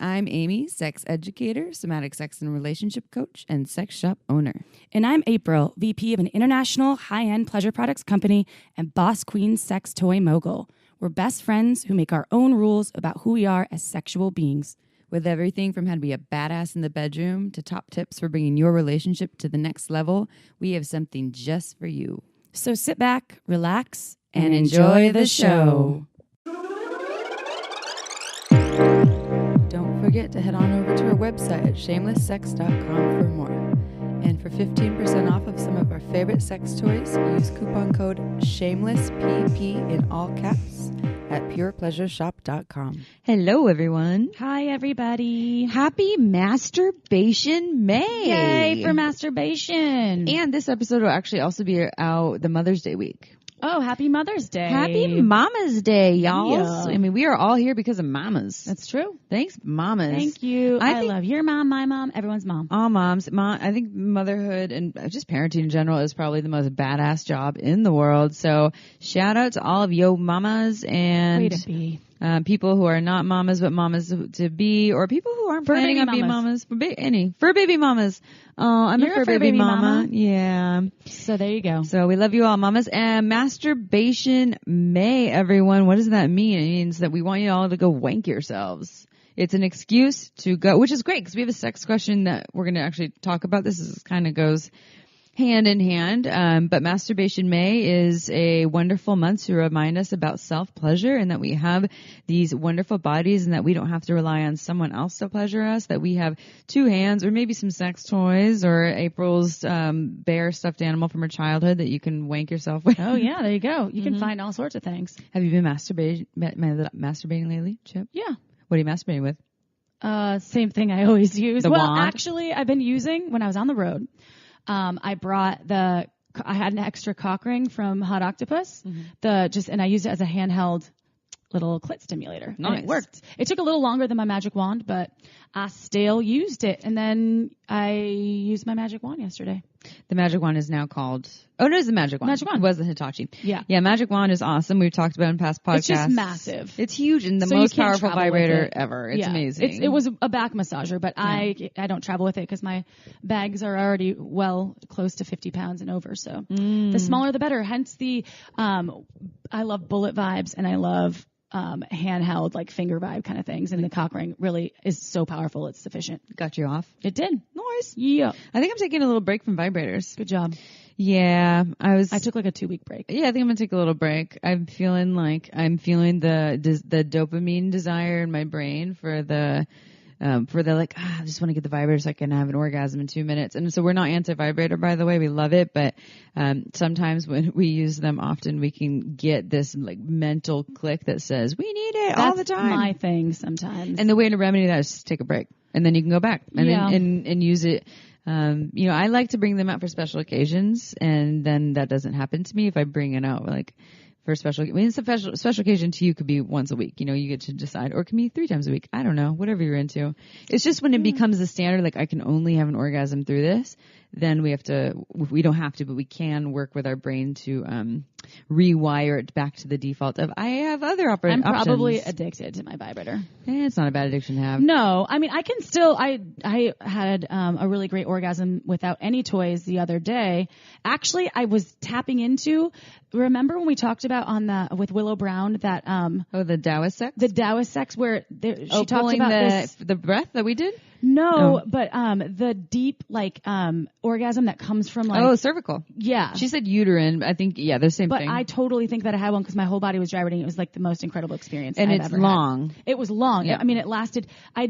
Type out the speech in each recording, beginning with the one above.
I'm Amy, sex educator, somatic sex and relationship coach, and sex shop owner. And I'm April, VP of an international high-end pleasure products company and boss queen sex toy mogul. We're best friends who make our own rules about who we are as sexual beings. With everything from how to be a badass in the bedroom to top tips for bringing your relationship to the next level, we have something just for you. So sit back, relax, and enjoy the show. Don't forget to head on over to our website at shamelesssex.com for more. And for 15% off of some of our favorite sex toys, use coupon code SHAMELESSPP in all caps at purepleasureshop.com. Hello, everyone. Hi, everybody. Happy Masturbation May. Yay for masturbation. And this episode will actually also be out the Mother's Day week. Oh, happy Mother's Day. Happy Mama's Day, y'all. Yeah. I mean, we are all here because of mamas. That's true. Thanks, mamas. Thank you. I love your mom, my mom, everyone's mom. All moms. I think motherhood and just parenting in general is probably the most badass job in the world. So shout out to all of yo mamas and Way to be. People who are not mamas but mamas to be, or people who aren't planning on being mamas. Fur baby mamas. Oh, I'm a fur baby mama. Yeah. So there you go. So we love you all, mamas. And Masturbation May, everyone. What does that mean? It means that we want you all to go wank yourselves. It's an excuse to go, which is great because we have a sex question that we're going to actually talk about. This kind of goes hand in hand. But Masturbation May is a wonderful month to remind us about self-pleasure and that we have these wonderful bodies and that we don't have to rely on someone else to pleasure us, that we have two hands or maybe some sex toys or April's bear stuffed animal from her childhood that you can wank yourself with. Oh, yeah, there you go. You can find all sorts of things. Have you been masturbating lately, Chip? Yeah. What are you masturbating with? Same thing I always use. The wand? Actually, I've been using when I was on the road. I had an extra cock ring from Hot Octopus, and I used it as a handheld little clit stimulator. Nice. And it worked. It took a little longer than my magic wand, but I still used it. And then I used my magic wand yesterday. The magic wand is now called... Oh, no, it's the magic wand. Magic wand. It was the Hitachi. Yeah. Yeah, magic wand is awesome. We've talked about it in past podcasts. It's just massive. It's huge and the So most you can't powerful travel with vibrator it. ever. It's Yeah. amazing. It was a back massager, but I don't travel with it because my bags are already well close to 50 pounds and over. So the smaller the better. Hence the I love bullet vibes and I love handheld like finger vibe kind of things, and the cock ring really is so powerful. It's sufficient. Got you off? It did. Nice. Yeah. I think I'm taking a little break from vibrators. Good job. Yeah, I took like a 2-week break. Yeah, I think I'm gonna take a little break. I'm feeling the dopamine desire in my brain for the I just want to get the vibrator so I can have an orgasm in 2 minutes. And so we're not anti-vibrator, by the way. We love it. But sometimes when we use them, often we can get this like mental click that says, we need it all the time. That's my thing sometimes. And the way to remedy that is just take a break. And then you can go back and use it. I like to bring them out for special occasions. And then that doesn't happen to me if I bring it out like for a special occasion to you could be once a week. You get to decide, or it can be 3 times a week. I don't know, whatever you're into. It's just when it becomes the standard, like I can only have an orgasm through this, then we don't have to, but we can work with our brain to rewire it back to the default of I have other options. I'm probably addicted to my vibrator. It's not a bad addiction to have. No, I mean I can still. I had a really great orgasm without any toys the other day. Actually, I was tapping into. Remember when we talked about with Willow Brown that the Taoist sex? The Taoist sex where she talked about the breath that we did? No, but the deep orgasm that comes from cervical. Yeah. She said uterine. I think the same thing. But I totally think that I had one because my whole body was vibrating. It was like the most incredible experience and I've it's ever long. had. It was long. Yeah. I mean, it lasted. I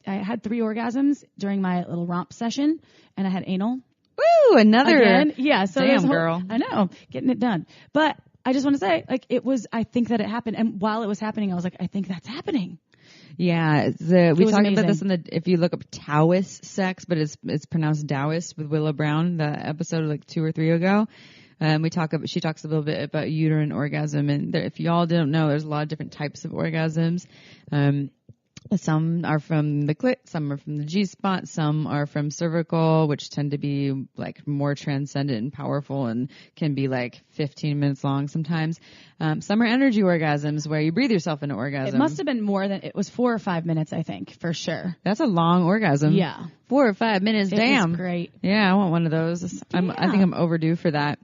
had 3 orgasms during my little romp session, and I had anal. Woo! Another. Again. Yeah. So damn girl. I know, getting it done. But I just want to say, I think that it happened, and while it was happening, I was like, I think that's happening. Yeah, we talked about this if you look up Taoist sex, but it's pronounced Taoist with Willow Brown, the episode like 2 or 3 ago. She talks a little bit about uterine orgasm, and if y'all didn't know, there's a lot of different types of orgasms. Some are from the clit, some are from the G-spot, some are from cervical, which tend to be like more transcendent and powerful and can be like 15 minutes long sometimes. Some are energy orgasms where you breathe yourself into orgasm. It must have been more than, it was 4 or 5 minutes, I think, for sure. That's a long orgasm. Yeah. 4 or 5 minutes, It damn. was great. Yeah, I want one of those. I think I'm overdue for that.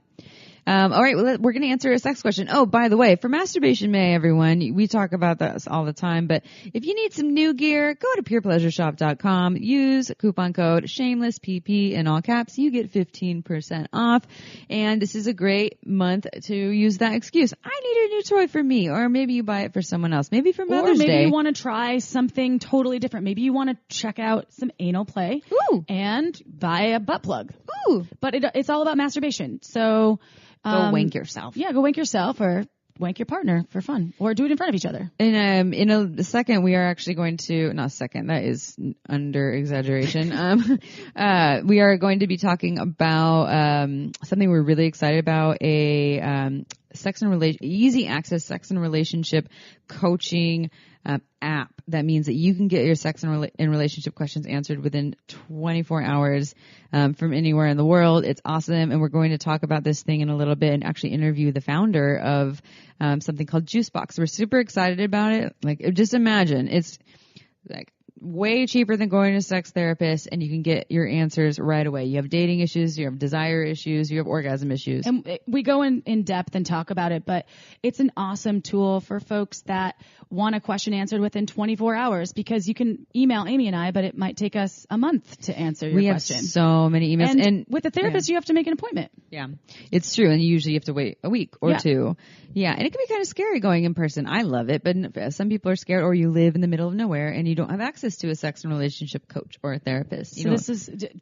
All right, well, we're going to answer a sex question. Oh, by the way, for Masturbation May, everyone, we talk about this all the time, but if you need some new gear, go to purepleasureshop.com, use coupon code SHAMELESSPP in all caps. You get 15% off, and this is a great month to use that excuse. I need a new toy for me, or maybe you buy it for someone else, maybe for Mother's Day. Or maybe you want to try something totally different. Maybe you want to check out some anal play. Ooh. And buy a butt plug. Ooh. But it's all about masturbation. So Go wank yourself. Yeah, go wank yourself or wank your partner for fun, or do it in front of each other. And in a second, we are actually going to, not second, that is under exaggeration. We are going to be talking about something we're really excited about, a easy access sex and relationship coaching app. That means that you can get your sex and relationship questions answered within 24 hours from anywhere in the world. It's awesome, and we're going to talk about this thing in a little bit and actually interview the founder of something called Juicebox. We're super excited about it. Like, just imagine, it's like way cheaper than going to a sex therapist, and you can get your answers right away. You have dating issues, you have desire issues, you have orgasm issues. And we go in depth and talk about it, but it's an awesome tool for folks that want a question answered within 24 hours, because you can email Amy and I, but it might take us a month to answer your question. We have so many emails. And with a therapist, you have to make an appointment. Yeah, it's true. And you usually have to wait a week or two. Yeah, and it can be kind of scary going in person. I love it, but some people are scared, or you live in the middle of nowhere and you don't have access to a sex and relationship coach or a therapist.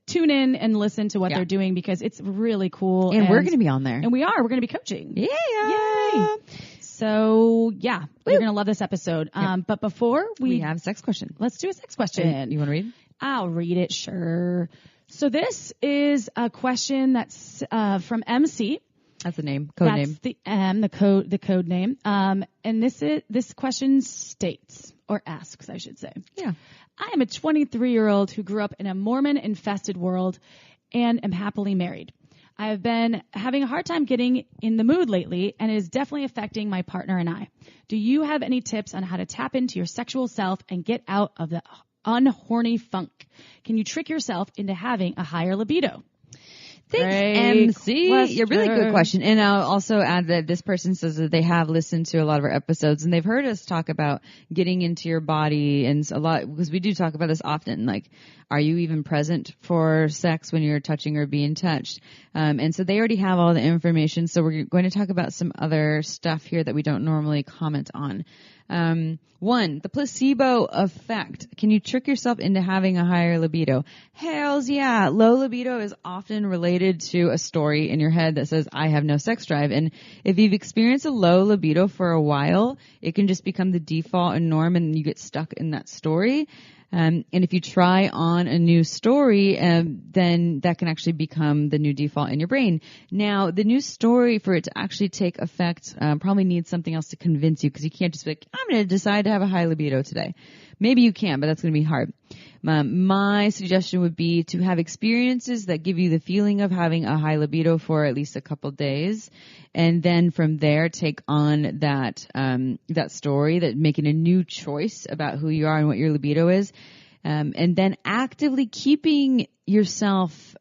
Tune in and listen to what they're doing, because it's really cool. And we're going to be on there. And we're going to be coaching. Yeah. Yay. So, you're going to love this episode. But before we have a sex question. Let's do a sex question. You want to read? I'll read it, sure. So this is a question that's from MC. That's the name, code name. That's the M, the code name. And this question states, or asks, I should say. Yeah. I am a 23-year-old who grew up in a Mormon-infested world and am happily married. I have been having a hard time getting in the mood lately, and it is definitely affecting my partner and I. Do you have any tips on how to tap into your sexual self and get out of the unhorny funk? Can you trick yourself into having a higher libido? Thanks, Great MC. question. Yeah, really good question. And I'll also add that this person says that they have listened to a lot of our episodes, and they've heard us talk about getting into your body, and a lot, because we do talk about this often, like, are you even present for sex when you're touching or being touched? And so they already have all the information. So we're going to talk about some other stuff here that we don't normally comment on. One, the placebo effect. Can you trick yourself into having a higher libido? Hells yeah. Low libido is often related to a story in your head that says, I have no sex drive. And if you've experienced a low libido for a while, it can just become the default and norm, and you get stuck in that story. And if you try on a new story, then that can actually become the new default in your brain. Now, the new story, for it to actually take effect, probably needs something else to convince you, because you can't just be like, I'm going to decide to have a high libido today. Maybe you can, but that's going to be hard. My suggestion would be to have experiences that give you the feeling of having a high libido for at least a couple days, and then from there take on that story, that making a new choice about who you are and what your libido is, and then actively keeping yourself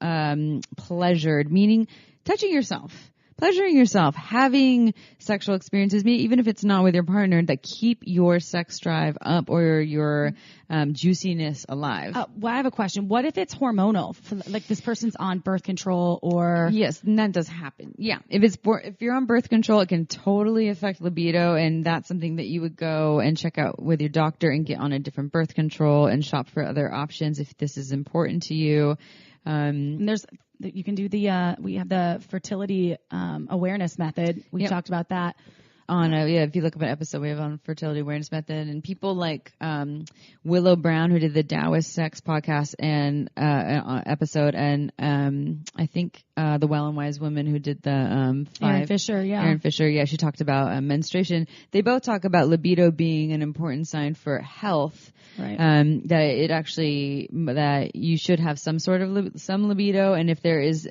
pleasured, meaning touching yourself, pleasuring yourself, having sexual experiences, even if it's not with your partner, that keep your sex drive up or your juiciness alive. Well, I have a question. What if it's hormonal? Like, this person's on birth control, or... Yes, and that does happen. Yeah. If you're on birth control, it can totally affect libido, and that's something that you would go and check out with your doctor and get on a different birth control and shop for other options if this is important to you. And you can do we have the fertility awareness method. We talked about that if you look up an episode we have on Fertility Awareness Method, and people like Willow Brown, who did the Taoist Sex podcast and episode, and I think the Well and Wise Woman who did the Erin Fisher, she talked about menstruation. They both talk about libido being an important sign for health. Right. That you should have some sort of some libido, and if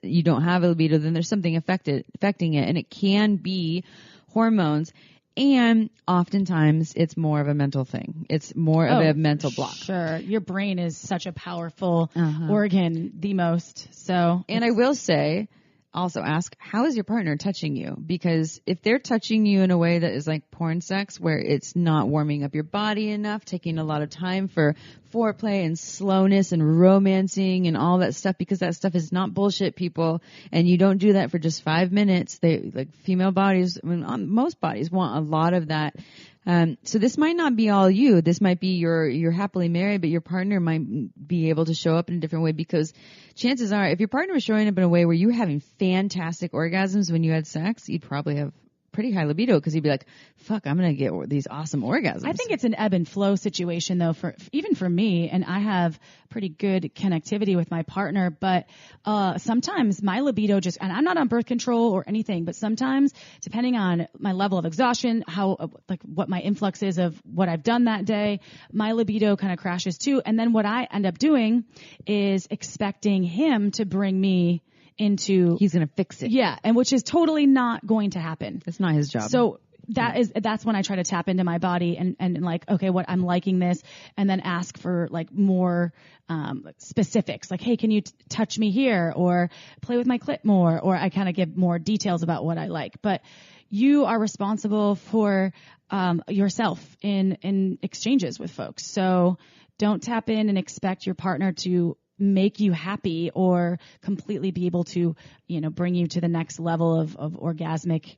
you don't have a libido, then there's something affecting it, and it can be hormones, and oftentimes it's more of a mental thing. It's more of a mental block. Sure, your brain is such a powerful organ, the most. So, and I will say, also ask, how is your partner touching you? Because if they're touching you in a way that is like porn sex, where it's not warming up your body enough, taking a lot of time for foreplay and slowness and romancing and all that stuff, because that stuff is not bullshit, people. And you don't do that for just 5 minutes. Female bodies, most bodies want a lot of that. So this might not be all you. This might be you're happily married, but your partner might be able to show up in a different way, because chances are, if your partner was showing up in a way where you were having fantastic orgasms when you had sex, you'd probably have pretty high libido, because he'd be like, fuck, I'm going to get these awesome orgasms. I think it's an ebb and flow situation, though, even for me, and I have pretty good connectivity with my partner, but sometimes my libido and I'm not on birth control or anything, but sometimes, depending on my level of exhaustion, what my influx is of what I've done that day, my libido kind of crashes too. And then what I end up doing is expecting him to bring me into, he's going to fix it. Yeah. And which is totally not going to happen. That's not his job. So that's when I try to tap into my body and like, okay, what I'm liking this, and then ask for like more, specifics, like, hey, can you touch me here, or play with my clit more, or I kind of give more details about what I like. But you are responsible for, yourself in exchanges with folks. So don't tap in and expect your partner to make you happy or completely be able to, bring you to the next level of orgasmic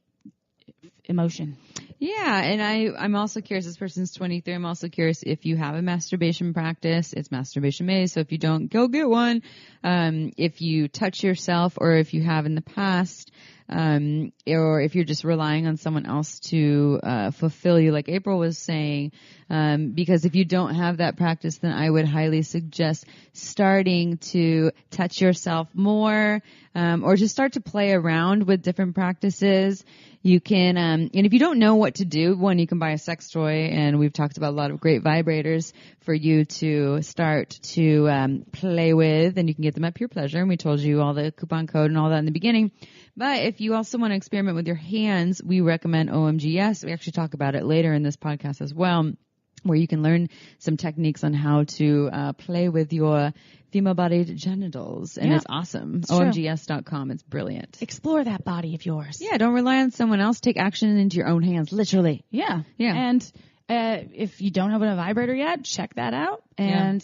emotion. Yeah. And I'm also curious, this person's 23. I'm also curious if you have a masturbation practice. It's Masturbation May. So if you don't, go get one. If you touch yourself, or if you have in the past, or if you're just relying on someone else to fulfill you, like April was saying, because if you don't have that practice, then I would highly suggest starting to touch yourself more, or just start to play around with different practices. You can, and if you don't know what to do, you can buy a sex toy, and we've talked about a lot of great vibrators for you to start to play with, and you can get them at Pure Pleasure, and we told you all the coupon code and all that in the beginning. But if you also want to experiment with your hands, we recommend OMGyes. We actually talk about it later in this podcast as well, where you can learn some techniques on how to play with your female-bodied genitals, and it's awesome. OMGyes.com. It's brilliant. Explore that body of yours. Yeah, don't rely on someone else. Take action into your own hands, literally. Yeah. And if you don't have a vibrator yet, check that out. And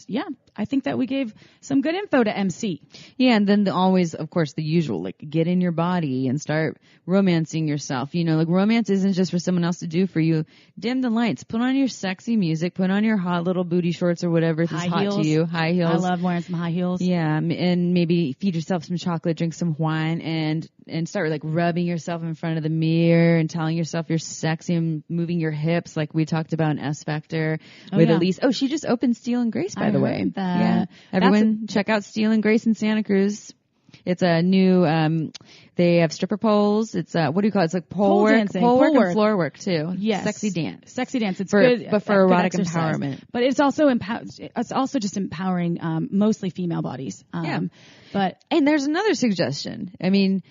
I think that we gave some good info to MC. Yeah, and then always, of course, the usual, like, get in your body and start romancing yourself. Like, romance isn't just for someone else to do for you. Dim the lights. Put on your sexy music. Put on your hot little booty shorts or whatever is hot to you. High heels. I love wearing some high heels. Yeah, and maybe feed yourself some chocolate, drink some wine, and start, like, rubbing yourself in front of the mirror and telling yourself you're sexy and moving your hips, like we talked about in S Factor with Elise. Oh, she just opened Steel and Grace, by the way. Yeah. Everyone check out Steel and Grace in Santa Cruz. It's a new, they have stripper poles. It's, what do you call it? It's like pole work and floor work too. Yes. Sexy dance. It's good. But for erotic empowerment. But it's also just empowering, mostly female bodies. And there's another suggestion. I mean,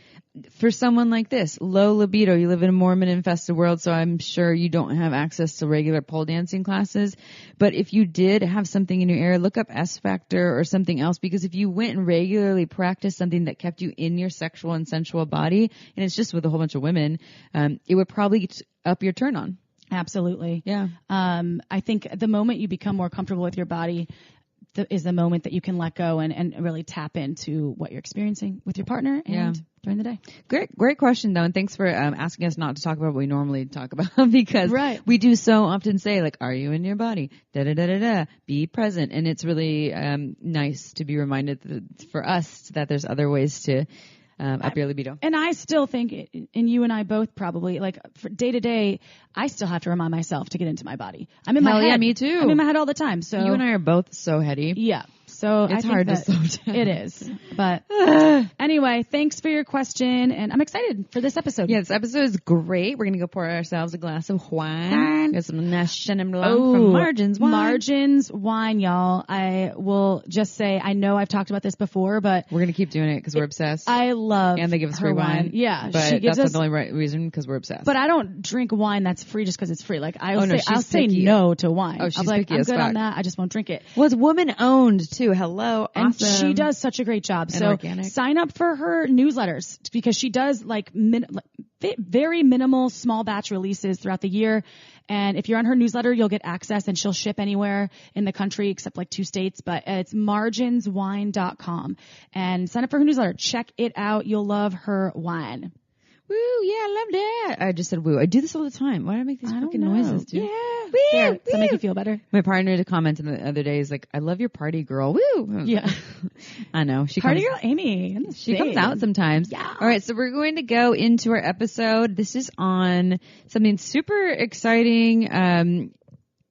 for someone like this, low libido, you live in a Mormon-infested world, so I'm sure you don't have access to regular pole dancing classes. But if you did have something in your area, look up S Factor or something else, because if you went and regularly practiced something that kept you in your sexual and sensual body, and it's just with a whole bunch of women, it would probably up your turn on. Absolutely. Yeah. I think the moment you become more comfortable with your body is the moment that you can let go and really tap into what you're experiencing with your partner and during the day. Great question, though, and thanks for asking us not to talk about what we normally talk about, because we do so often say, like, are you in your body? Da-da-da-da-da. Be present. And it's really nice to be reminded for us that there's other ways to up your libido. And I still think, and you and I both probably, like for day to day, I still have to remind myself to get into my body. I'm in my head. Yeah, me too. I'm in my head all the time. So you and I are both so heady. Yeah. So it's hard to slow down. It is. But anyway, thanks for your question. And I'm excited for this episode. Yeah, this episode is great. We're going to go pour ourselves a glass of wine. Get some Chenin Blanc from Margins Wine. Margins Wine, y'all. I will just say, I know I've talked about this before, but we're going to keep doing it because we're obsessed. I love And they give us free wine. Yeah. But she gives that's us, not the only right reason because we're obsessed. But I don't drink wine that's free just because it's free. Like I'll say picky. no to wine. Oh, she's I'm like, picky I'm as good fuck. on that. I just won't drink it. Well, it's woman owned too. Hello. And awesome. she does such a great job. And so organic. sign up for her newsletters because she does like very minimal small batch releases throughout the year. And if you're on her newsletter, you'll get access and she'll ship anywhere in the country except like 2 states. But it's marginswine.com and sign up for her newsletter. Check it out. You'll love her wine. Woo, yeah, I love that. I just said woo. I do this all the time. Why do I make these fucking noises, dude? Yeah. Woo, There, woo. does that make you feel better? My partner commented the other day, is like, I love your party girl. Woo. Yeah. I know. She Party comes, girl Amy. She comes out sometimes. Yeah. All right, so we're going to go into our episode. This is on something super exciting.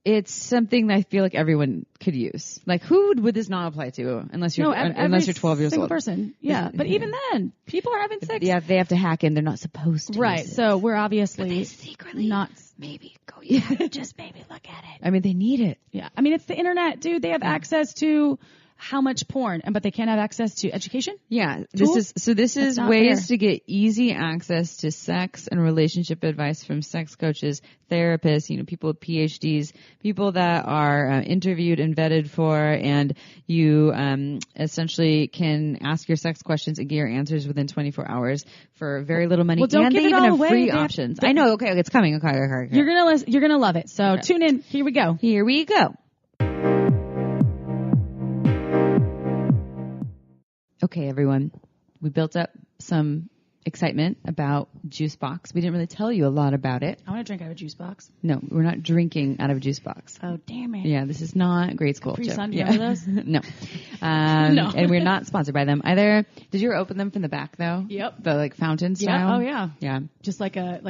It's something that I feel like everyone could use. Like, who would this not apply to unless you're 12 years single old? Person. Yeah. But even then, people are having sex. Yeah, they have to hack in. They're not supposed to. Right. So we're obviously secretly not. Maybe go. Yeah, Just maybe look at it. I mean, they need it. Yeah. I mean, it's the internet, dude. They have access to how much porn, but they can't have access to education. Yeah, Tools? this is not ways fair. to get easy access to sex and relationship advice from sex coaches, therapists, people with PhDs, people that are interviewed and vetted for, and you essentially can ask your sex questions and get your answers within 24 hours for very little money. Well, don't and give they it even all have away. free They have- options. I know. Okay, it's coming. Okay. You're gonna love it. So tune in. Here we go. Here we go. Okay, everyone. We built up some excitement about Juicebox. We didn't really tell you a lot about it. I want to drink out of a juice box. No, we're not drinking out of a juice box. Oh, damn it. Yeah, this is not grade school. Capri joke. Sun, you Yeah. remember those? No. No. And we're not sponsored by them either. Did you ever open them from the back though? Yep. The like fountain Yeah. style? Oh, yeah. Yeah. Just like a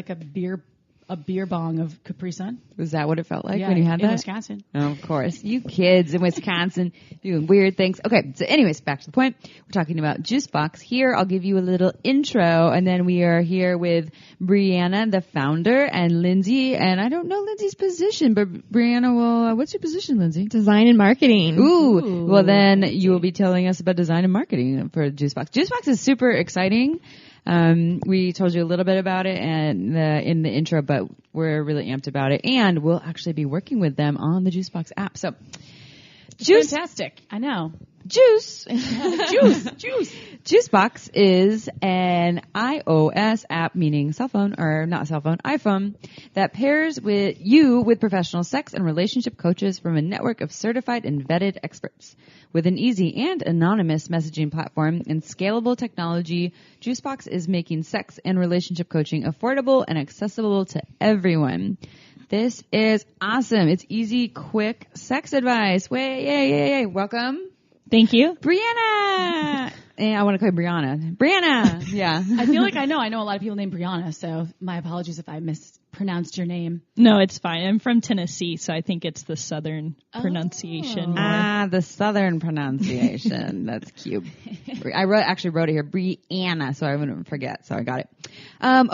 beer bong of Capri Sun. Was that what it felt like Yeah, when you had in that? Wisconsin. Oh, of course. You kids in Wisconsin doing weird things. Okay, so anyways, back to the point. We're talking about Juicebox. Here, I'll give you a little intro, and then we are here with Brianna, the founder, and Lindsay. And I don't know Lindsay's position, but Brianna will, what's your position, Lindsay? Design and marketing. Ooh. Well, then you will be telling us about design and marketing for Juicebox. Juicebox is super exciting. We told you a little bit about it and in the intro, but we're really amped about it, and we'll actually be working with them on the Juicebox app. So, Fantastic. I know. Juice. Juice. Juicebox is an iOS app, meaning iPhone, that pairs with you with professional sex and relationship coaches from a network of certified and vetted experts. With an easy and anonymous messaging platform and scalable technology, Juicebox is making sex and relationship coaching affordable and accessible to everyone. This is awesome. It's easy, quick sex advice. Yay. Welcome. Thank you. Brianna! And I want to call you Brianna. Brianna! Yeah. I feel like I know a lot of people named Brianna, so my apologies if I mispronounced your name. No, it's fine. I'm from Tennessee, so I think it's the southern pronunciation more. Ah, the southern pronunciation. That's cute. I actually wrote it here, Brianna, so I wouldn't forget, so I got it.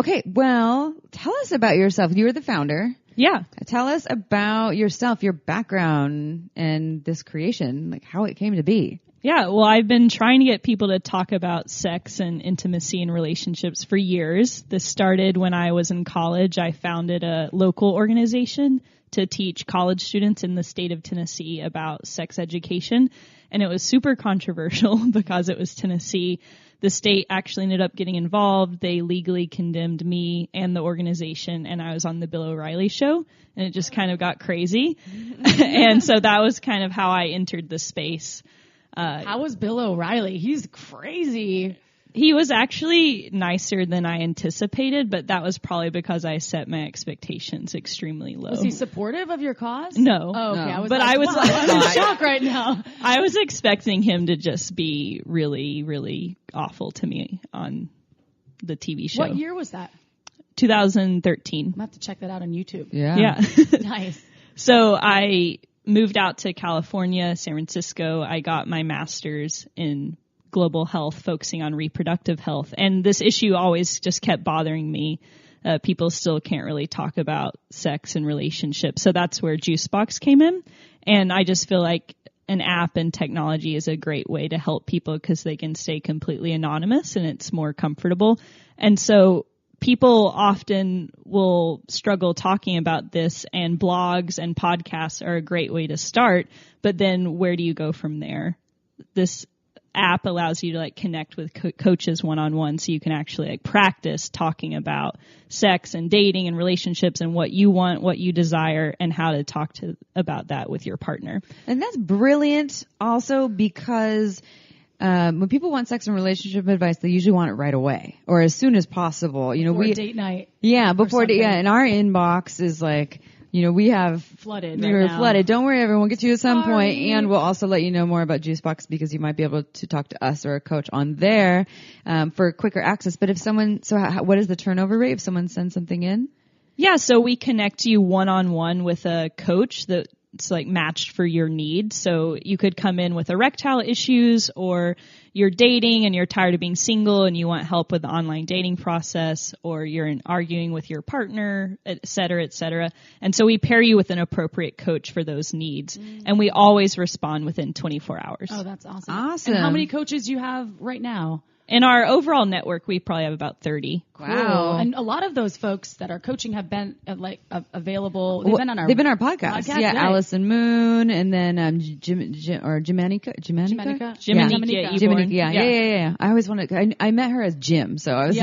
Okay, well, tell us about yourself. You were the founder. Yeah. Tell us about yourself, your background, and this creation, like how it came to be. Yeah, well, I've been trying to get people to talk about sex and intimacy and relationships for years. This started when I was in college. I founded a local organization to teach college students in the state of Tennessee about sex education. And it was super controversial because it was Tennessee. The state actually ended up getting involved. They legally condemned me and the organization, and I was on the Bill O'Reilly show, and it just kind of got crazy. And so that was kind of how I entered the space. How was Bill O'Reilly? He's crazy. He was actually nicer than I anticipated, but that was probably because I set my expectations extremely low. Was he supportive of your cause? No. Oh, okay. No. I was I'm in shock right now. I was expecting him to just be really, really awful to me on the TV show. What year was that? 2013. I'm going to have to check that out on YouTube. Yeah. Nice. So I moved out to California, San Francisco. I got my master's in global health, focusing on reproductive health. And this issue always just kept bothering me. People still can't really talk about sex and relationships. So that's where Juicebox came in. And I just feel like an app and technology is a great way to help people because they can stay completely anonymous and it's more comfortable. And so people often will struggle talking about this, and blogs and podcasts are a great way to start. But then where do you go from there? This app allows you to like connect with coaches one-on-one, so you can actually like practice talking about sex and dating and relationships and what you want, what you desire, and how to talk about that with your partner. And that's brilliant also because when people want sex and relationship advice, they usually want it right away or as soon as possible. You know, Before date night. Yeah, before and our inbox is like, you know, we have flooded. We're flooded. Don't worry, everyone. We'll get to you at some point, and we'll also let you know more about Juicebox because you might be able to talk to us or a coach on there for quicker access. But if someone, what is the turnover rate if someone sends something in? Yeah, so we connect you one-on-one with a coach that's like matched for your needs. So you could come in with erectile issues, or you're dating and you're tired of being single and you want help with the online dating process, or you're arguing with your partner, et cetera, et cetera. And so we pair you with an appropriate coach for those needs. And we always respond within 24 hours. Oh, that's awesome. Awesome. And how many coaches do you have right now? In our overall network, we probably have about 30. Wow. And a lot of those folks that are coaching have been available. They've been on our podcast. Yeah, right. Allison Moon, and then Jimanica. Yeah. I always wanted. I met her as Jim, so I was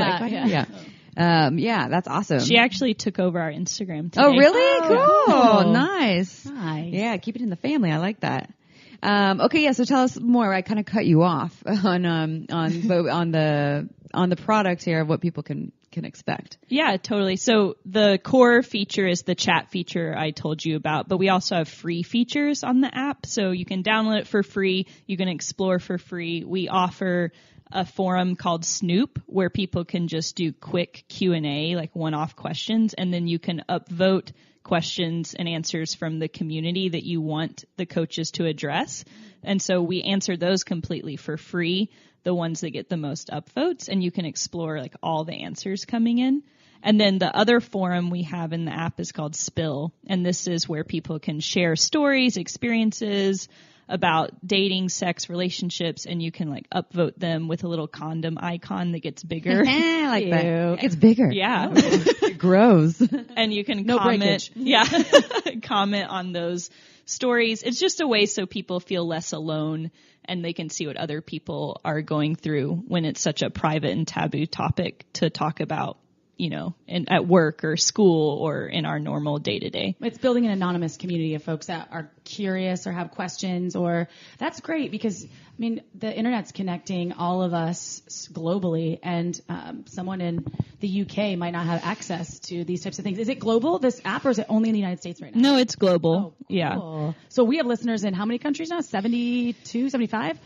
that's awesome. She actually took over our Instagram today. Oh, really? Cool. Nice. Yeah, keep it in the family. I like that. Okay, yeah. So tell us more. I kind of cut you off on the product here of what people can expect. Yeah, totally. So the core feature is the chat feature I told you about, but we also have free features on the app. So you can download it for free. You can explore for free. We offer a forum called Snoop where people can just do quick Q&A, like one-off questions, and then you can upvote questions and answers from the community that you want the coaches to address. And so we answer those completely for free, the ones that get the most upvotes, and you can explore like all the answers coming in. And then the other forum we have in the app is called Spill, and this is where people can share stories, experiences about dating, sex, relationships, and you can like upvote them with a little condom icon that gets bigger. I like that. It gets bigger. Yeah. It grows. And you can comment. Yeah. Comment on those stories. It's just a way so people feel less alone and they can see what other people are going through when it's such a private and taboo topic to talk about, you know, at work or school or in our normal day-to-day. It's building an anonymous community of folks that are curious or have questions, or that's great because, I mean, the internet's connecting all of us globally, and someone in the UK might not have access to these types of things. Is it global, this app, or is it only in the United States right now? No, it's global. Oh, cool. Yeah. So we have listeners in how many countries now? 72, 75?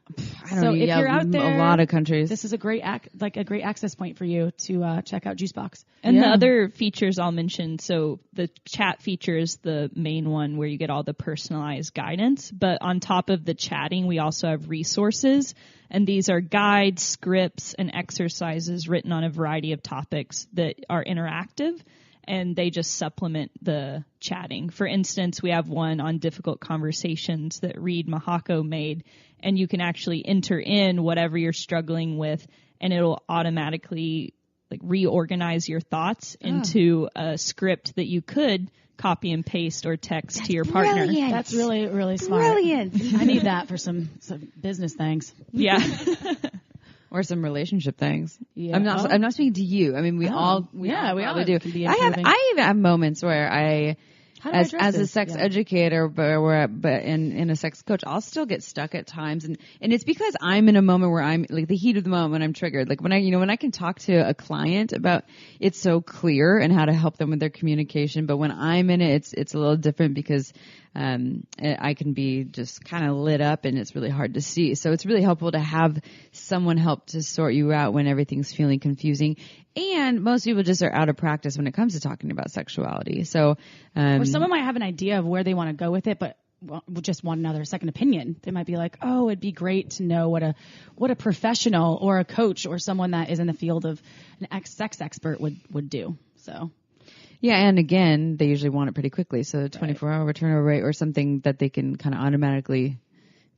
I don't know. If you're out there, a lot of countries. this is a great access point for you to check out Juicebox. And the other features I'll mention, so the chat feature is the main one where you get all the personalized guidance. But on top of the chatting, we also have resources. And these are guides, scripts, and exercises written on a variety of topics that are interactive. And they just supplement the chatting. For instance, we have one on difficult conversations that Reed Mahako made, and you can actually enter in whatever you're struggling with, and it'll automatically like reorganize your thoughts into a script that you could copy and paste or text to your partner. Brilliant. That's really, really smart. Brilliant. I need that for some business things. Yeah. Or some relationship things. Yeah. I'm not speaking to you. I mean, we all do. do. Can be I improving. even have moments where I How do I address as a this? sex educator, but in a sex coach, I'll still get stuck at times, and it's because I'm in a moment where I'm like the heat of the moment when I'm triggered. Like when I can talk to a client about it's so clear and how to help them with their communication, but when I'm in it, it's a little different because I can be just kind of lit up and it's really hard to see. So it's really helpful to have someone help to sort you out when everything's feeling confusing. And most people just are out of practice when it comes to talking about sexuality. So, or someone might have an idea of where they want to go with it, but just want another second opinion. They might be like, oh, it'd be great to know what a professional or a coach or someone that is in the field of an sex expert would do. So. Yeah, and again, they usually want it pretty quickly. So 24-hour turnover rate or something that they can kind of automatically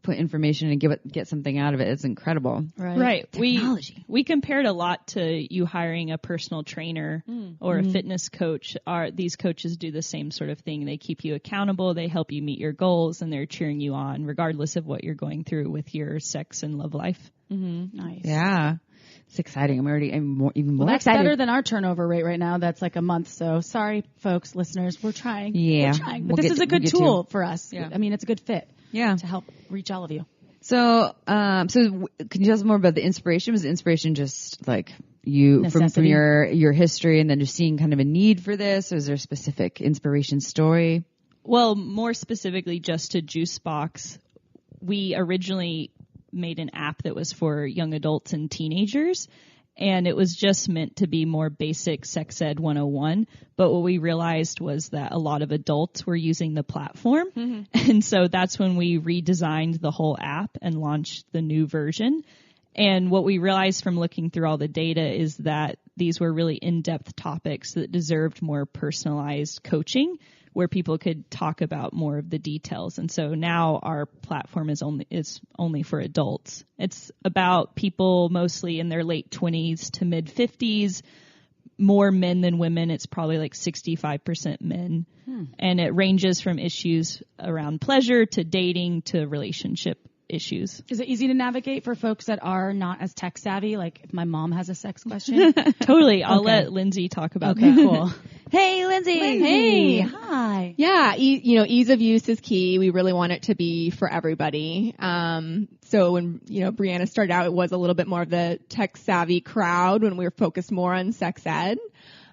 put information and get something out of it. It's incredible. Right. Technology. We compared a lot to you hiring a personal trainer or a fitness coach. These coaches do the same sort of thing. They keep you accountable. They help you meet your goals, and they're cheering you on regardless of what you're going through with your sex and love life. Mm-hmm. Nice. Yeah. It's exciting. I'm even more that's excited. Better than our turnover rate right now. That's like a month. So sorry, folks, listeners. We're trying. Yeah. We're trying. But this is a good tool for us. Yeah. I mean, it's a good fit. Yeah. To help reach all of you. So, can you tell us more about the inspiration? Was the inspiration just like you from your history and then just seeing kind of a need for this? Or is there a specific inspiration story? Well, more specifically just to Juicebox, we originally made an app that was for young adults and teenagers, and it was just meant to be more basic sex ed 101. But what we realized was that a lot of adults were using the platform. And so that's when we redesigned the whole app and launched the new version. And what we realized from looking through all the data is that these were really in-depth topics that deserved more personalized coaching, where people could talk about more of the details. And so now our platform is only for adults. It's about people mostly in their late 20s to mid 50s, more men than women. It's probably like 65% men. And it ranges from issues around pleasure to dating to relationship issues. Is it easy to navigate for folks that are not as tech savvy? Like if my mom has a sex question? Totally. I'll let Lindsay talk about that. Okay, cool. Hey, Lindsay. Hey. Hi. Yeah. Ease of use is key. We really want it to be for everybody. So when, Brianna started out, it was a little bit more of the tech savvy crowd when we were focused more on sex ed.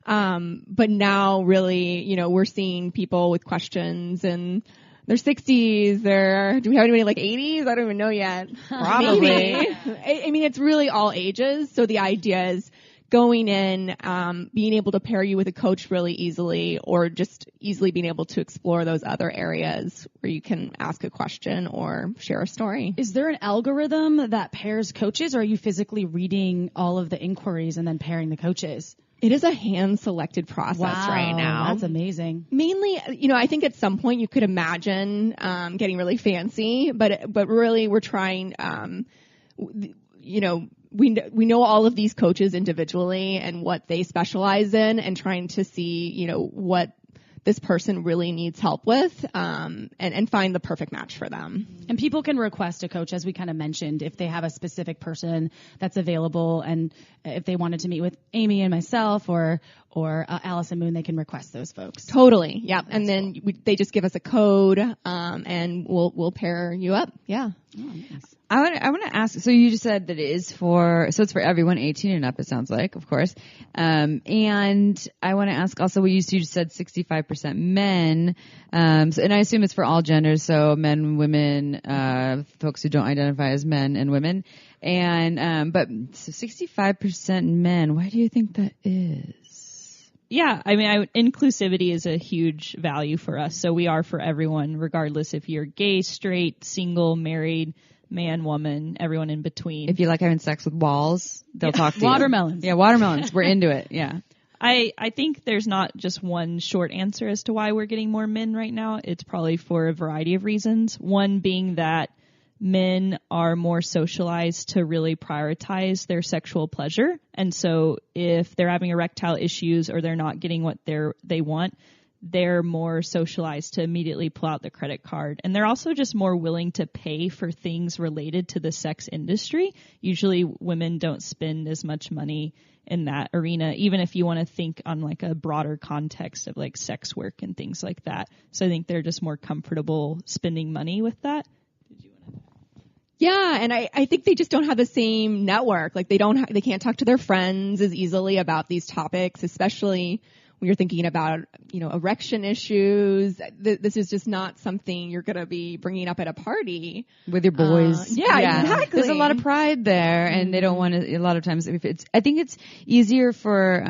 But now really, we're seeing people with questions and their 60s, do we have anybody like 80s? I don't even know yet. Probably. I mean, it's really all ages. So the idea is going in, being able to pair you with a coach really easily, or just easily being able to explore those other areas where you can ask a question or share a story. Is there an algorithm that pairs coaches, or are you physically reading all of the inquiries and then pairing the coaches? It is a hand-selected process right now. That's amazing. Mainly, I think at some point you could imagine getting really fancy, but really we're trying. We know all of these coaches individually and what they specialize in, and trying to see what this person really needs help with, and find the perfect match for them. And people can request a coach, as we kind of mentioned, if they have a specific person that's available, and if they wanted to meet with Amy and myself or Allison Moon, they can request those folks. Totally. Yeah. And then they just give us a code, and we'll pair you up. Yeah. Oh, nice. I want to ask, so you just said that it's for everyone 18 and up, it sounds like, of course. And I want to ask also, you just said 65% men, and I assume it's for all genders, so men, women, folks who don't identify as men and women. And, but so 65% men, why do you think that is? Yeah, I mean, inclusivity is a huge value for us. So we are for everyone, regardless if you're gay, straight, single, married, man, woman, everyone in between. If you like having sex with walls, they'll talk to you. Watermelons. Yeah, watermelons. We're into it. Yeah. I think there's not just one short answer as to why we're getting more men right now. It's probably for a variety of reasons. One being that men are more socialized to really prioritize their sexual pleasure. And so if they're having erectile issues or they're not getting what they want, they're more socialized to immediately pull out the credit card. And they're also just more willing to pay for things related to the sex industry. Usually women don't spend as much money in that arena, even if you want to think on like a broader context of like sex work and things like that. So I think they're just more comfortable spending money with that. Yeah, and I think they just don't have the same network. Like they can't talk to their friends as easily about these topics, especially when you're thinking about, erection issues. This is just not something you're going to be bringing up at a party with your boys. Yeah, exactly. There's a lot of pride there, and they don't want to. A lot of times, I think it's easier for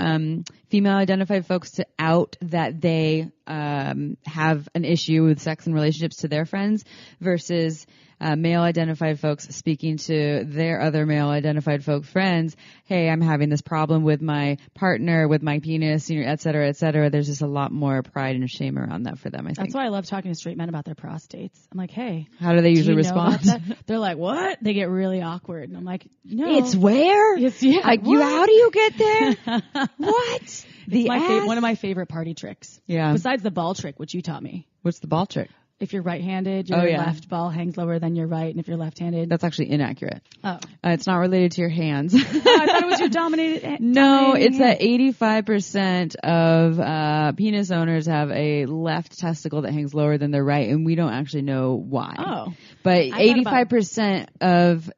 female identified folks to out that they have an issue with sex and relationships to their friends versus male identified folks speaking to their other male identified folk friends. Hey, I'm having this problem with my partner, with my penis, et cetera, et cetera. There's just a lot more pride and shame around that for them, I think. That's why I love talking to straight men about their prostates. I'm like, hey. How do they usually respond? They're like, what? They get really awkward. And I'm like, It's where? How do you get there? What? One of my favorite party tricks. Yeah. Besides the ball trick, which you taught me. What's the ball trick? If you're right-handed, your left ball hangs lower than your right, and if you're left-handed, that's actually inaccurate. Oh, it's not related to your hands. I thought it was your dominated. No, it's that 85% of penis owners have a left testicle that hangs lower than their right, and we don't actually know why. Oh, but 85% of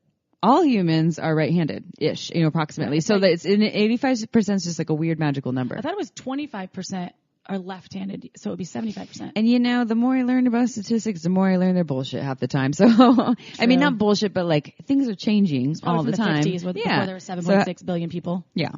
all humans are right-handed-ish, approximately. So that it's in 85% is just like a weird magical number. I thought it was 25%. Are left-handed, so it would be 75%. And the more I learn about statistics, the more I learn they're bullshit half the time. So, I mean, not bullshit, but like things are changing all the time. The 50s, before there were 7.6 billion people. Yeah.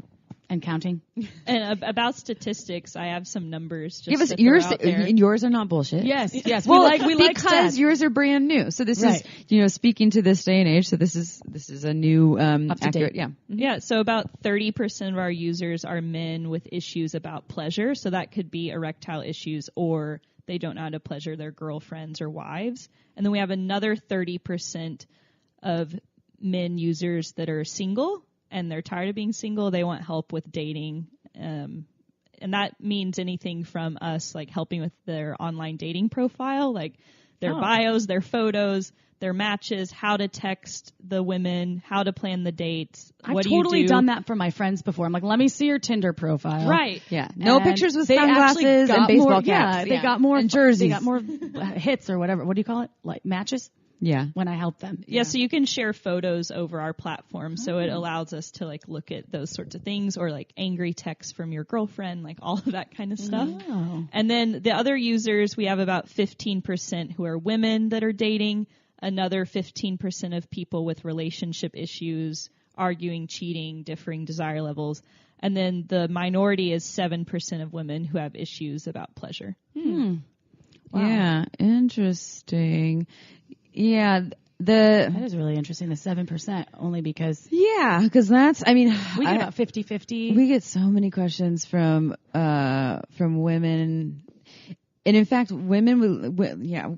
And counting. And about statistics, I have some numbers. Give us yours. Yours are not bullshit. Yes. Well, we like because yours are brand new. So this is speaking to this day and age. So this is a new up to accurate. date. Yeah. Mm-hmm. Yeah. So about 30% of our users are men with issues about pleasure. So that could be erectile issues, or they don't know how to pleasure their girlfriends or wives. And then we have another 30% of men users that are single. And they're tired of being single. They want help with dating. And that means anything from us, like helping with their online dating profile, like their bios, their photos, their matches, how to text the women, how to plan the dates. I've totally done that for my friends before. I'm like, let me see your Tinder profile. Right. Yeah. No pictures with sunglasses and baseball caps. They got more and jerseys. They got more hits or whatever. What do you call it? Like matches? Yeah. When I help them. Yeah, so you can share photos over our platform. So it allows us to like look at those sorts of things, or like angry texts from your girlfriend, like all of that kind of stuff. Oh. And then the other users, we have about 15% who are women that are dating, another 15% of people with relationship issues, arguing, cheating, differing desire levels. And then the minority is 7% of women who have issues about pleasure. Wow. Yeah, interesting. Yeah, that is really interesting. The 7%, only because that's. I mean, we get about 50-50. We get so many questions from women, and in fact, women.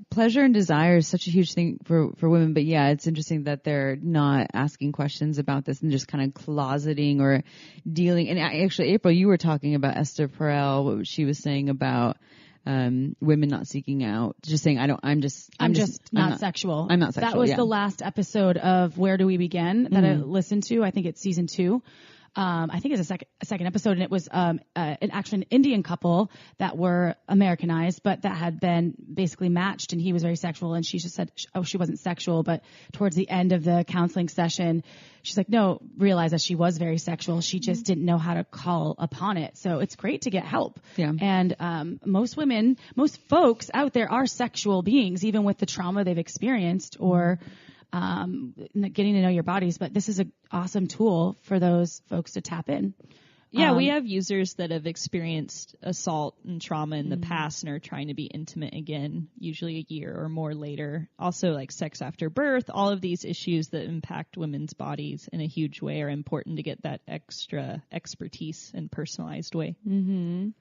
Pleasure and desire is such a huge thing for women. But yeah, it's interesting that they're not asking questions about this and just kind of closeting or dealing. And actually, April, you were talking about Esther Perel, what she was saying about. Women not seeking out, just saying, I'm just not sexual. I'm not sexual. That was the last episode of Where Do We Begin that I listened to. I think it's season 2. I think it's a second episode, and it was actually an Indian couple that were Americanized, but that had been basically matched, and he was very sexual, and she just said, she wasn't sexual, but towards the end of the counseling session, she's like, no, realized that she was very sexual. She just didn't know how to call upon it. So it's great to get help. Yeah. And most folks out there are sexual beings, even with the trauma they've experienced or getting to know your bodies, but this is an awesome tool for those folks to tap in. Yeah, we have users that have experienced assault and trauma in the past and are trying to be intimate again, usually a year or more later. Also, like sex after birth, all of these issues that impact women's bodies in a huge way are important to get that extra expertise and personalized way. Mm-hmm.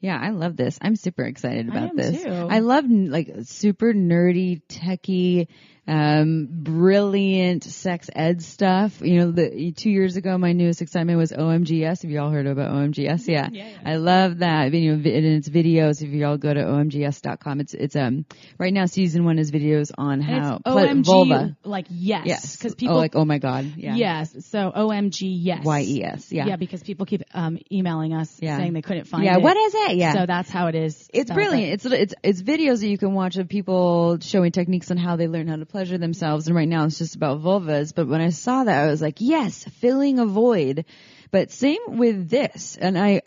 Yeah, I love this. I'm super excited about am this. too. I love like super nerdy, techie, brilliant sex ed stuff. You know, 2 years ago, my newest excitement was OMGyes. Have you all heard about OMGyes? Yeah. I love that. You know, and it's videos. If you all go to omgyes.com, it's right now season 1 is videos on how OMG, vulva. like yes. Yes. Because people like, oh my God. Yeah. Yes. So OMG, yes. YES. Yeah. Yeah, because people keep emailing us saying they couldn't find it. Yeah, what is it? Yeah. So that's how it is. It's brilliant. It's videos that you can watch of people showing techniques on how they learn how to pleasure themselves. And right now it's just about vulvas. But when I saw that, I was like, yes, filling a void. But same with this. And I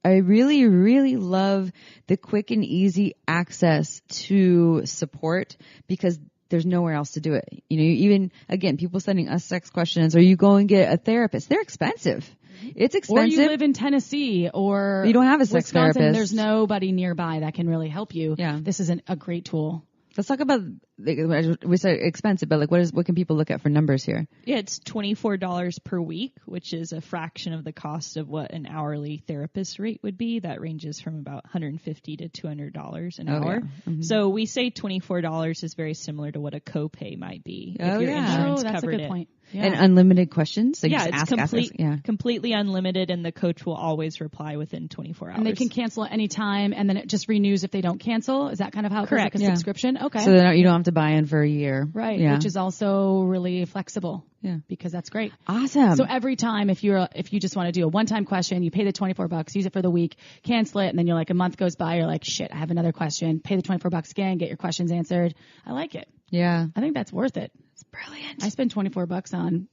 really, really love the quick and easy access to support because there's nowhere else to do it. You know, even, again, people sending us sex questions, or you go and get a therapist. They're expensive. It's expensive. Or you live in Tennessee or you don't have a sex Wisconsin, therapist. There's nobody nearby that can really help you. Yeah. This is a great tool. Let's talk about, we said expensive, but like what can people look at for numbers here? Yeah, it's $24 per week, which is a fraction of the cost of what an hourly therapist rate would be. That ranges from about $150 to $200 an hour. Yeah. Mm-hmm. So we say $24 is very similar to what a copay might be if your insurance that's covered a good it. point. Yeah. And unlimited questions? Like Yeah, just it's ask. completely unlimited, and the coach will always reply within 24 hours. And they can cancel at any time, and then it just renews if they don't cancel. Is that kind of how it Correct. goes, like a subscription? Okay. So then you don't have to buy in for a year. Right, Yeah. which is also really flexible. Yeah. Because that's great. Awesome. So every time, if you just want to do a one-time question, you pay the $24, use it for the week, cancel it, and then you're like a month goes by, you're like, shit, I have another question. Pay the $24 again, get your questions answered. I like it. Yeah. I think that's worth it. It's brilliant. I spend $24 on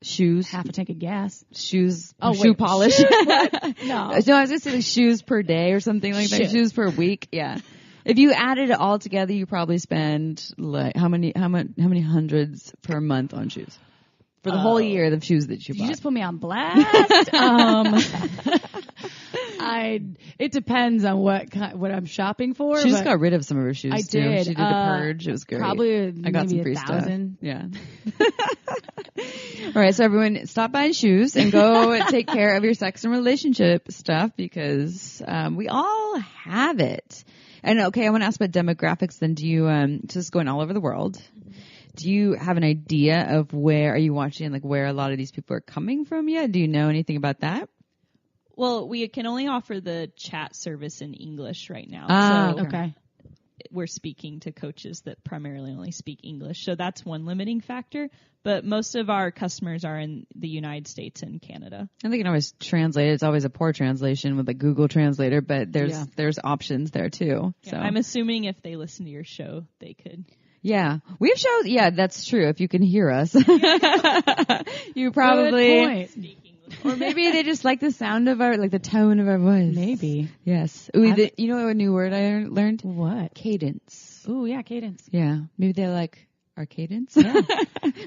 shoes, half a tank of gas. shoe wait, polish. shoes? What? No. No, I was gonna say like shoes per day or something like that. Shoes per week. Yeah. If you added it all together, you probably spend like how many hundreds per month on shoes for the whole year of shoes that you bought. You just put me on blast. It depends on what I'm shopping for. She just got rid of some of her shoes. I too. did. She did a purge. It was great. Probably I got maybe some free stuff. 1,000. Yeah. All right, so everyone, stop buying shoes and go take care of your sex and relationship stuff because we all have it. And okay, I want to ask about demographics. Then, do you so it's going all over the world? Do you have an idea of where are you watching? Like where a lot of these people are coming from yet? Do you know anything about that? Well, we can only offer the chat service in English right now. So Okay. we're speaking to coaches that primarily only speak English. So that's one limiting factor. But most of our customers are in the United States and Canada. And they can always translate. It's always a poor translation with a Google Translator, but there's options there too. Yeah, So I'm assuming if they listen to your show, they could. yeah, we have shows. Yeah, that's true. If you can hear us, you probably. Or maybe they just like the sound of the tone of our voice. Maybe. Yes. Ooh, you know a new word I learned? What? Cadence. Ooh, yeah, cadence. Yeah. Maybe they like our cadence. Yeah.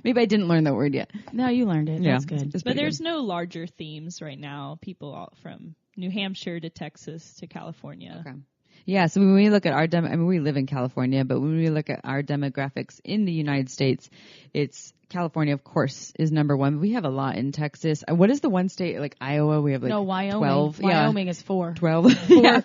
Maybe I didn't learn that word yet. No, you learned it. Yeah. That's good. It's But pretty there's good. no larger themes right now. People all from New Hampshire to Texas to California. Okay. Yeah, so when we look at we live in California, but when we look at our demographics in the United States, it's California, of course, is number one. We have a lot in Texas. What is the one state, like Iowa? We have like Wyoming. 12. Wyoming is 4. 12.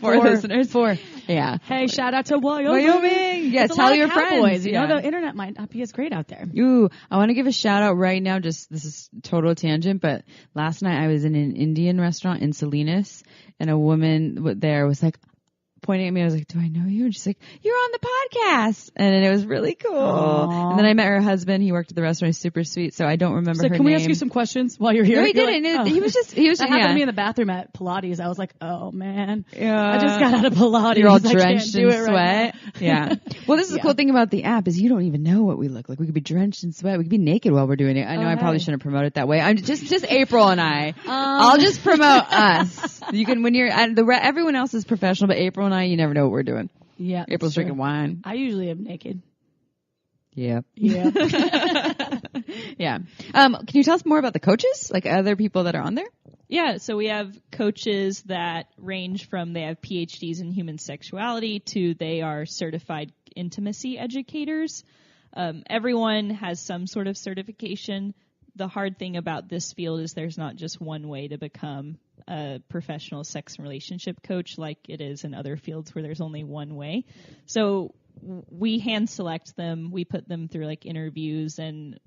Four listeners. 4. Yeah. Hey, shout out to Wyoming. Wyoming. Yeah, There's a tell lot of your cowboys. friends. You Yeah. know, the internet might not be as great out there. Ooh, I want to give a shout out right now. This is total tangent, but last night I was in an Indian restaurant in Salinas, and a woman there was like, pointing at me. I was like, do I know you? And she's like, you're on the podcast. And it was really cool. Aww. And then I met her husband. He worked at the restaurant. He's super sweet. So I don't remember her Can name. we ask you some questions while you're here? No, he You're didn't. like, He was just, that happened to me in the bathroom at Pilates. I was like, oh man. Yeah. I just got out of Pilates. You're all I can't drenched do in it right sweat. now. Yeah. Well, this is the cool thing about the app is you don't even know what we look like. We could be drenched in sweat. We could be naked while we're doing it. I know I probably shouldn't promote it that way. I'm just April and I. I'll just promote us. You can, when you're, everyone else is professional, but April and I, you never know what we're doing. Yeah. April's drinking wine. I usually am naked. Yeah. Yeah. Yeah. Can you tell us more about the coaches? Like other people that are on there? Yeah, so we have coaches that range from they have PhDs in human sexuality to they are certified intimacy educators. Everyone has some sort of certification. The hard thing about this field is there's not just one way to become a professional sex and relationship coach like it is in other fields where there's only one way. So we hand select them. We put them through like interviews and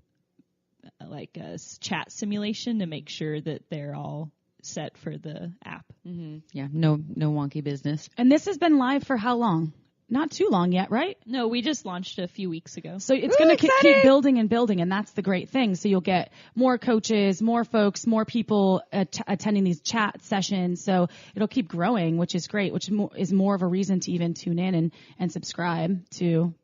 like a chat simulation to make sure that they're all set for the app. Mm-hmm. Yeah, no wonky business. And this has been live for how long? Not too long yet, right? No, we just launched a few weeks ago. So it's going to keep building and building, and that's the great thing. So you'll get more coaches, more folks, more people attending these chat sessions. So it'll keep growing, which is great, which is more of a reason to even tune in and subscribe to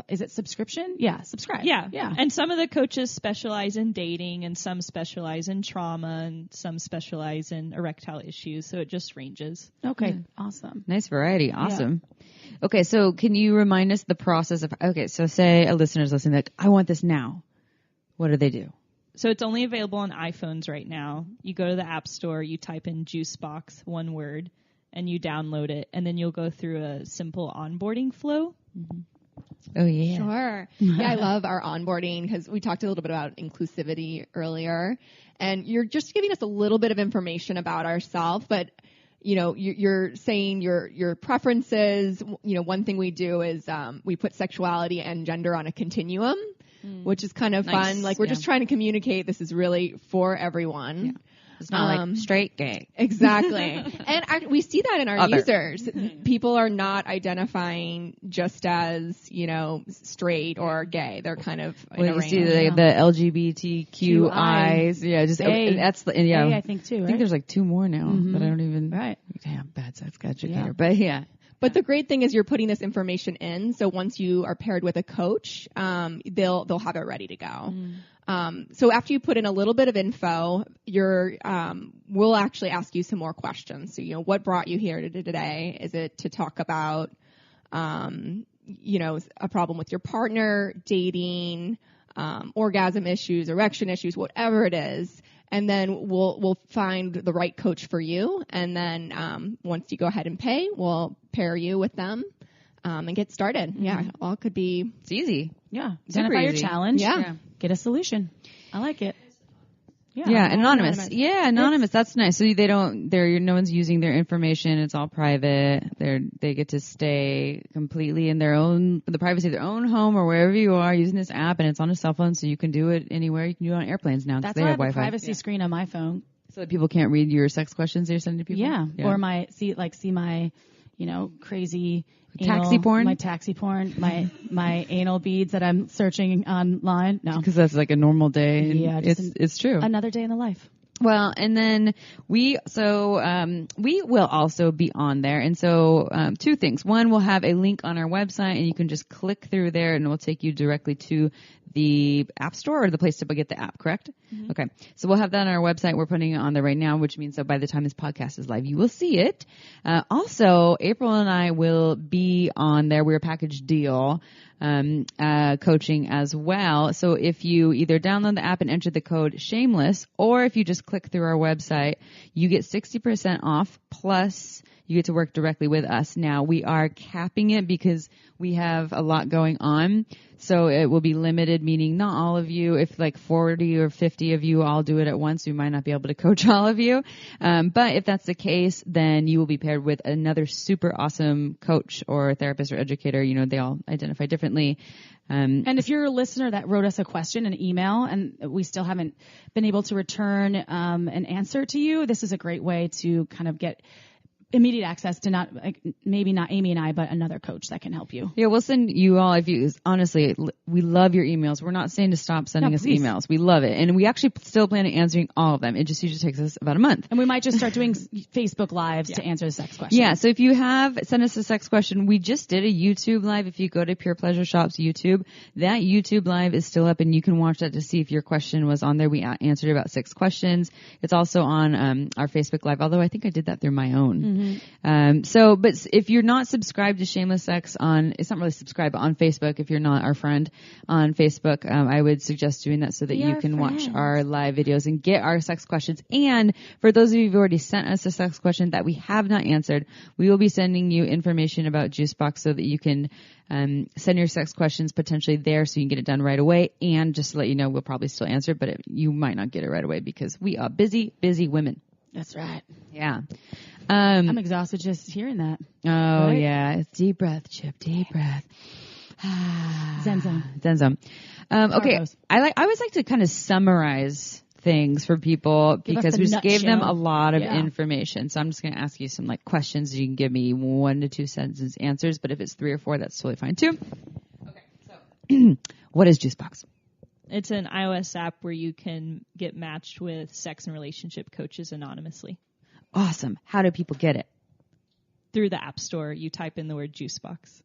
is it subscription? Yeah, subscribe. Yeah. Yeah. And some of the coaches specialize in dating, and some specialize in trauma, and some specialize in erectile issues. So it just ranges. Okay. Awesome. Nice variety. Awesome. Yeah. Okay. So can you remind us the process of, so say a listener's listening, like, I want this now. What do they do? So it's only available on iPhones right now. You go to the App Store, you type in Juicebox, one word, and you download it. And then you'll go through a simple onboarding flow. Mm-hmm. Oh, yeah. Sure. Yeah, I love our onboarding because we talked a little bit about inclusivity earlier. And you're just giving us a little bit of information about ourselves, but you're saying your preferences. One thing we do is we put sexuality and gender on a continuum, which is kind of fun. Like we're just trying to communicate this is really for everyone. Yeah. It's not like straight, gay. Exactly. And we see that in our users. People are not identifying just as, straight or gay. They're kind of in a range. You see the LGBTQIs. Yeah, just that's the A, I think too. Right? I think there's like 2 more now, but I don't even. Right. Damn, bad sex educator. But yeah. But the great thing is you're putting this information in, so once you are paired with a coach, they'll have it ready to go. So after you put in a little bit of info, we'll actually ask you some more questions. So, what brought you here today? Is it to talk about, a problem with your partner, dating, orgasm issues, erection issues, whatever it is? And then we'll find the right coach for you. And then once you go ahead and pay, we'll pair you with them and get started. Mm-hmm. Yeah, all could be. It's easy. Yeah. Identify your challenge. Yeah. Get a solution. I like it. Yeah, anonymous. Yeah, anonymous. That's nice. So no one's using their information. It's all private. They get to stay completely in the privacy of their own home or wherever you are using this app, and it's on a cell phone, so you can do it anywhere. You can do it on airplanes now. That's why I have a privacy screen on my phone. So that people can't read your sex questions that you're sending to people? Yeah. Or see my, crazy taxi porn? My taxi porn, my anal beads that I'm searching online. No. Because that's like a normal day. Yeah. It's true. Another day in the life. Well, and then we will also be on there. And so, 2 things. One, we'll have a link on our website and you can just click through there and it will take you directly to the App Store or the place to get the app, correct? Mm-hmm. Okay. So we'll have that on our website. We're putting it on there right now, which means that by the time this podcast is live, you will see it. Also, April and I will be on there. We're a package deal. Coaching as well. So if you either download the app and enter the code shameless, or if you just click through our website, you get 60% off plus you get to work directly with us. Now we are capping it because we have a lot going on. So it will be limited, meaning not all of you. If like 40 or 50 of you all do it at once, we might not be able to coach all of you. But if that's the case, then you will be paired with another super awesome coach or therapist or educator. They all identify differently. And if you're a listener that wrote us a question, an email, and we still haven't been able to return an answer to you, this is a great way to kind of get immediate access to maybe not Amy and I, but another coach that can help you. Yeah, we'll send you all, honestly, we love your emails. We're not saying to stop sending us emails. We love it. And we actually still plan on answering all of them. It just usually takes us about a month. And we might just start doing Facebook Lives to answer the sex question. Yeah, so if you have sent us a sex question, we just did a YouTube Live. If you go to Pure Pleasure Shop's YouTube, that YouTube Live is still up and you can watch that to see if your question was on there. We answered about 6 questions. It's also on our Facebook Live, although I think I did that through my own. Mm-hmm. But if you're not subscribed to Shameless Sex it's not really subscribe, but on Facebook, if you're not our friend on Facebook, I would suggest doing that so that you can watch our live videos and get our sex questions. And for those of you who've already sent us a sex question that we have not answered, we will be sending you information about Juicebox so that you can send your sex questions potentially there so you can get it done right away. And just to let you know, we'll probably still answer it, but you might not get it right away because we are busy women. That's right. Yeah. I'm exhausted just hearing that. Oh, Right? yeah. It's deep breath, Chip. Deep breath. Zen zone. Zen zone. Okay. pose. I always like to kind of summarize things for people Give us because the we just gave them a nutshell. lot of Yeah. information. So I'm just going to ask you some like questions. You can give me 1 to 2 sentence answers, but if it's 3 or 4, that's totally fine too. Okay. So what is Juicebox? It's an iOS app where you can get matched with sex and relationship coaches anonymously. Awesome. How do people get it? Through the App Store, you type in the word Juicebox.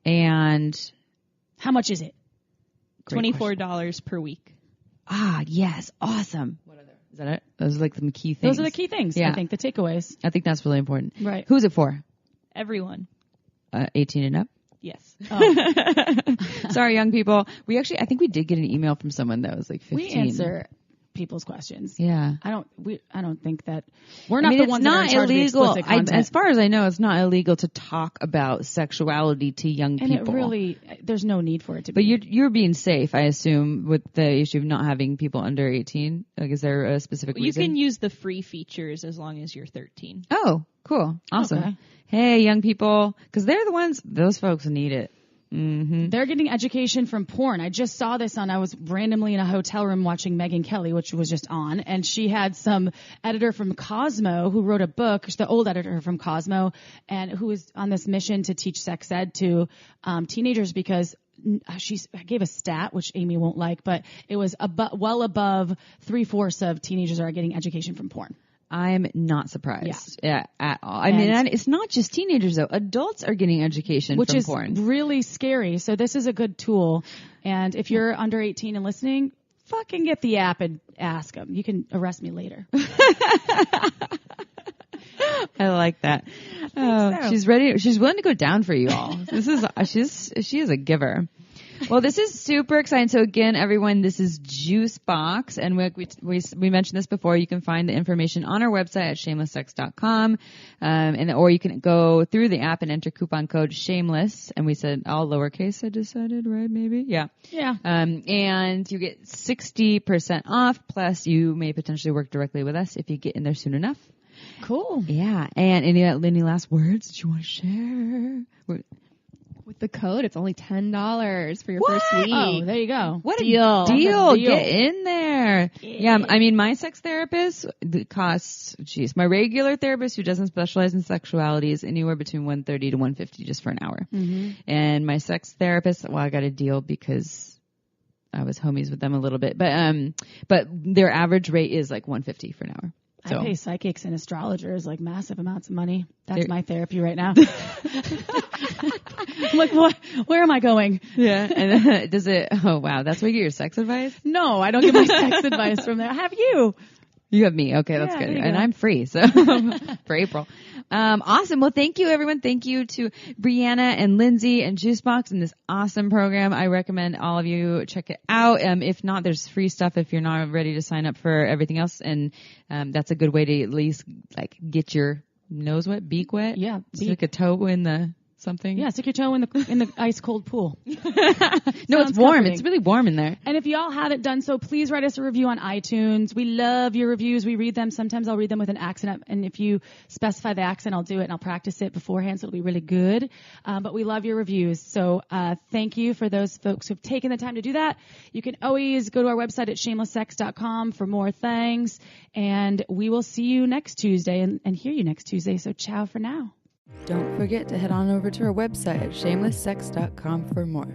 And How much is it? Great $24 per week. yes. Awesome. What other? Is that it? Those are like some key things. Those are the key things. Yeah. I think the takeaways. I think that's really important. Right. Who's it for? Everyone. 18 and up? Yes. Sorry, young people. I think we did get an email from someone that was like 15. We answer people's questions. Yeah. I don't think that we're not I mean, the it's ones that are in not charge of the illegal. explicit content. As far as I know, it's not illegal to talk about sexuality to young and people. it really, there's no need for it to But be. you're being safe, I assume, with the issue of not having people under 18. Like, is there a specific You reason? can use the free features as long as you're 13. Oh, cool. Awesome. Okay. Hey, young people, because they're the ones, those folks need it. Mm-hmm. They're getting education from porn. I just saw this I was randomly in a hotel room watching Megyn Kelly, which was just on, and she had some editor from Cosmo who wrote a book, the old editor from Cosmo, and who was on this mission to teach sex ed to teenagers because she gave a stat, which Amy won't like, but it was well above 3/4 of teenagers are getting education from porn. I'm not surprised at all. I mean, it's not just teenagers, though. Adults are getting education which from is porn. really scary. So this is a good tool. And if you're under 18 and listening, fucking get the app and ask them. You can arrest me later. I like that. Oh, so. She's ready. She's willing to go down for you all. She is a giver. Well, this is super exciting. So again, everyone, this is Juicebox, and we mentioned this before. You can find the information on our website at shamelesssex.com, or you can go through the app and enter coupon code shameless. And we said all lowercase. I decided, right? Maybe, yeah. And you get 60% off. Plus, you may potentially work directly with us if you get in there soon enough. Cool. Yeah. And any last words that you want to share? With the code, it's only $10 for your What? first week. Oh, there you go. What Deal. a deal. Deal. Get in there. Yeah. I mean, my sex therapist costs, my regular therapist who doesn't specialize in sexuality is anywhere between $130 to $150 just for an hour. Mm-hmm. And my sex therapist, well, I got a deal because I was homies with them a little bit, but their average rate is like $150 for an hour. So. I pay psychics and astrologers like massive amounts of money. That's my therapy right now. I'm like, what? Where am I going? Yeah. And does it, oh wow, that's where you get your sex advice? No, I don't get my sex advice from there. I have you. You have me. Okay, that's Yeah, good. there you And go. I'm free, so for April. Awesome. Well, thank you, everyone. Thank you to Brianna and Lindsay and Juicebox and this awesome program. I recommend all of you check it out. If not, there's free stuff if you're not ready to sign up for everything else. And that's a good way to at least like get your nose wet, beak wet. Yeah, Stick a toe in the something. Yeah, stick your toe in the ice cold pool. No, Sounds it's warm. comforting. It's really warm in there. And if y'all haven't done so, please write us a review on iTunes. We love your reviews. We read them. Sometimes I'll read them with an accent. And if you specify the accent, I'll do it and I'll practice it beforehand. So it'll be really good. But we love your reviews. So thank you for those folks who've taken the time to do that. You can always go to our website at shamelesssex.com for more things. And we will see you next Tuesday and hear you next Tuesday. So ciao for now. Don't forget to head on over to our website at shamelesssex.com for more.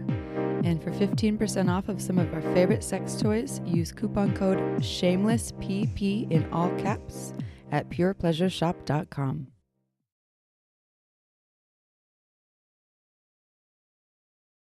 And for 15% off of some of our favorite sex toys, use coupon code SHAMELESSPP in all caps at purepleasureshop.com.